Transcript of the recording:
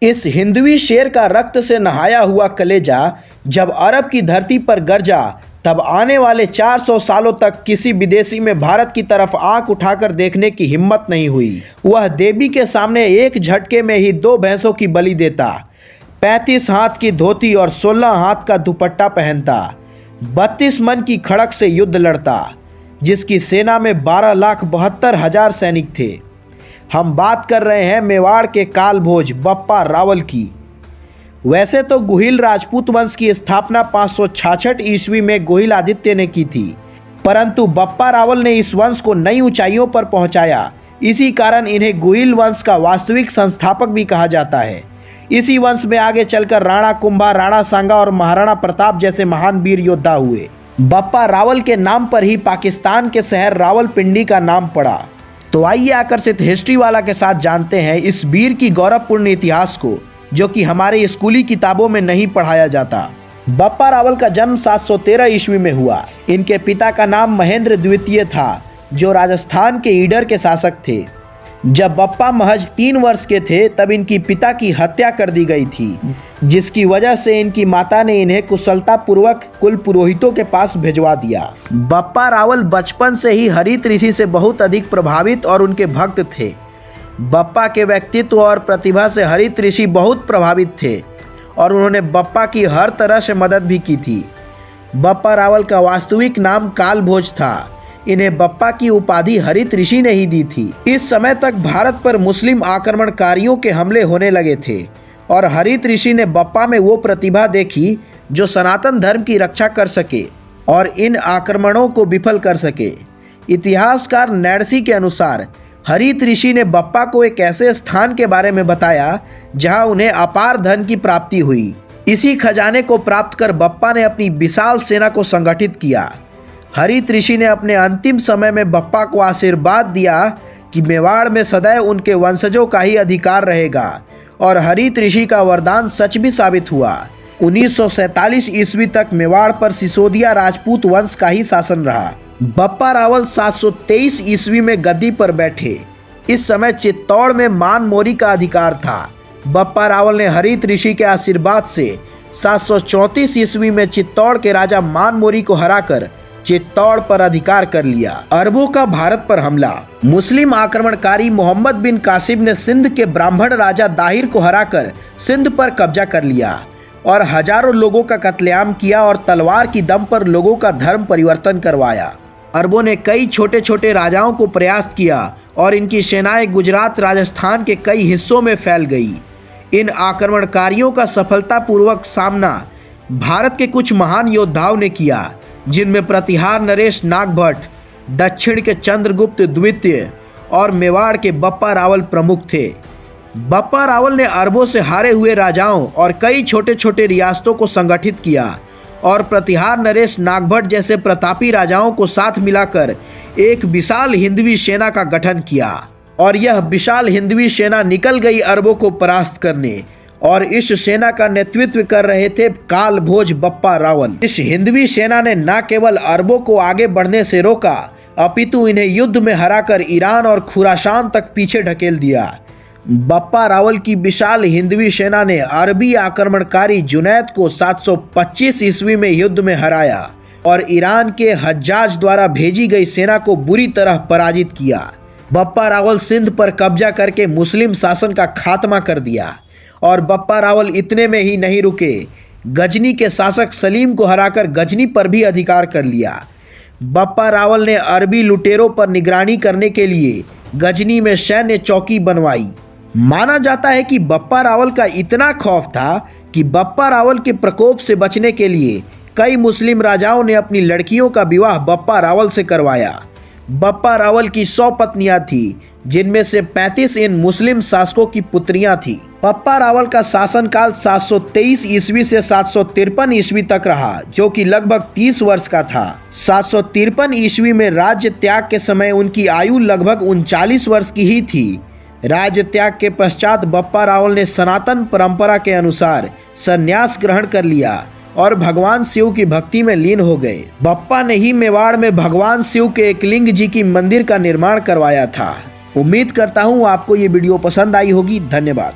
इस हिंदवी शेर का रक्त से नहाया हुआ कलेजा जब अरब की धरती पर गरजा, तब आने वाले 400 सालों तक किसी विदेशी में भारत की तरफ आंख उठाकर देखने की हिम्मत नहीं हुई। वह देवी के सामने एक झटके में ही 2 भैंसों की बलि देता, 35 हाथ की धोती और 16 हाथ का दुपट्टा पहनता, 32 मन की खड़क से युद्ध लड़ता, जिसकी सेना में 12,72,000 सैनिक थे। हम बात कर रहे हैं मेवाड़ के कालभोज बप्पा रावल की। वैसे तो गुहिल राजपूत वंश की स्थापना 566 ईस्वी में गुहिल आदित्य ने की थी, परंतु बप्पा रावल ने इस वंश को नई ऊंचाइयों पर पहुंचाया। इसी कारण इन्हें गुहिल वंश का वास्तविक संस्थापक भी कहा जाता है। इसी वंश में आगे चलकर राणा कुंभा, राणा सांगा और महाराणा प्रताप जैसे महान वीर योद्धा हुए। बप्पा रावल के नाम पर ही पाकिस्तान के शहर रावलपिंडी का नाम पड़ा। तो आइए आकर्षित हिस्ट्री वाला के साथ जानते हैं इस वीर की गौरवपूर्ण इतिहास को, जो कि हमारे स्कूली किताबों में नहीं पढ़ाया जाता। बप्पा रावल का जन्म 713 ईस्वी में हुआ। इनके पिता का नाम महेंद्र द्वितीय था, जो राजस्थान के ईडर के शासक थे। जब बप्पा महज 3 वर्ष के थे तब इनकी पिता की हत्या कर दी गई थी, जिसकी वजह से इनकी माता ने इन्हें कुशलतापूर्वक कुल पुरोहितों के पास भिजवा दिया। बप्पा रावल बचपन से ही हरित ऋषि से बहुत अधिक प्रभावित और उनके भक्त थे। बप्पा के व्यक्तित्व और प्रतिभा से हरित ऋषि बहुत प्रभावित थे और उन्होंने बप्पा की हर तरह से मदद भी की थी। बप्पा रावल का वास्तविक नाम कालभोज था। इन्हें बप्पा की उपाधि हरित ऋषि ने ही दी थी। इस समय तक भारत पर मुस्लिम आक्रमणकारियों के हमले होने लगे थे और हरित ऋषि ने बप्पा में वो प्रतिभा देखी जो सनातन धर्म की रक्षा कर सके और इन आक्रमणों को विफल कर सके। इतिहासकार नैडसी के अनुसार हरित ऋषि ने बप्पा को एक ऐसे स्थान के बारे में बताया जहां उन्हें अपार धन की प्राप्ति हुई। इसी खजाने को प्राप्त कर बप्पा ने अपनी विशाल सेना को संगठित किया। हरित ऋषि ने अपने अंतिम समय में बप्पा को आशीर्वाद दिया कि मेवाड़ में सदैव उनके वंशजों का ही अधिकार रहेगा, और हरित ऋषि का वरदान सच भी साबित हुआ। 1947 ईस्वी तक मेवाड़ पर सिसोदिया राजपूत वंश का ही शासन रहा। बप्पा रावल 723 ईस्वी में गद्दी पर बैठे। इस समय चित्तौड़ में मान मोरी का अधिकार था। बप्पा रावल ने हरित ऋषि के आशीर्वाद से 734 ईस्वी में चित्तौड़ के राजा मान मोरी को हराकर चित्तौड़ पर अधिकार कर लिया। अरबों का भारत पर हमला। मुस्लिम आक्रमणकारी मोहम्मद बिन कासिम ने सिंध के ब्राह्मण राजा दाहिर को हराकर सिंध पर कब्जा कर लिया और हजारों लोगों का कत्लेआम किया और तलवार की दम पर लोगों का धर्म परिवर्तन करवाया। अरबों ने कई छोटे छोटे राजाओं को प्रयास किया और इनकी सेनाएं गुजरात, राजस्थान के कई हिस्सों में फैल गई। इन आक्रमणकारियों का सफलतापूर्वक सामना भारत के कुछ महान योद्धाओं ने किया, जिनमें प्रतिहार नरेश नागभट्ट, दक्षिण के चंद्रगुप्त द्वितीय और मेवाड़ के बप्पा रावल प्रमुख थे। बप्पा रावल ने अरबों से हारे हुए राजाओं और कई छोटे छोटे रियासतों को संगठित किया और प्रतिहार नरेश नागभट्ट जैसे प्रतापी राजाओं को साथ मिलाकर एक विशाल हिंदवी सेना का गठन किया, और यह विशाल हिंदवी सेना निकल गई अरबों को परास्त करने, और इस सेना का नेतृत्व कर रहे थे कालभोज बप्पा रावल। इस हिंदवी सेना ने न केवल अरबों को आगे बढ़ने से रोका, अपितु इन्हें युद्ध में हराकर ईरान और खुरासान तक पीछे ढकेल दिया। बप्पा रावल की विशाल हिंदवी सेना ने अरबी आक्रमणकारी जुनैद को 725 ईस्वी में युद्ध में हराया और ईरान के हज्जाज द्वारा भेजी गई सेना को बुरी तरह पराजित किया। बप्पा रावल सिंध पर कब्जा करके मुस्लिम शासन का खात्मा कर दिया, और बप्पा रावल इतने में ही नहीं रुके, गजनी के शासक सलीम को हराकर गजनी पर भी अधिकार कर लिया। बप्पा रावल ने अरबी लुटेरों पर निगरानी करने के लिए गजनी में सैन्य चौकी बनवाई। माना जाता है कि बप्पा रावल का इतना खौफ था कि बप्पा रावल के प्रकोप से बचने के लिए कई मुस्लिम राजाओं ने अपनी लड़कियों का विवाह बप्पा रावल से करवाया। बप्पा रावल की 100 पत्नियां थीं, जिनमें से 35 इन मुस्लिम शासकों की पुत्रियां थीं। बप्पा रावल का शासनकाल 723 ईस्वी से 753 ईस्वी तक रहा, जो कि लगभग 30 वर्ष का था। 753 ईस्वी में राज्य त्याग के समय उनकी आयु लगभग 39 वर्ष की ही थी। राज्य त्याग के पश्चात बप्पा रावल ने सनातन परंपरा के अनुसार संन्यास ग्रहण कर लिया और भगवान शिव की भक्ति में लीन हो गए। बप्पा ने ही मेवाड़ में भगवान शिव के एकलिंग जी की मंदिर का निर्माण करवाया था। उम्मीद करता हूँ आपको ये वीडियो पसंद आई होगी। धन्यवाद।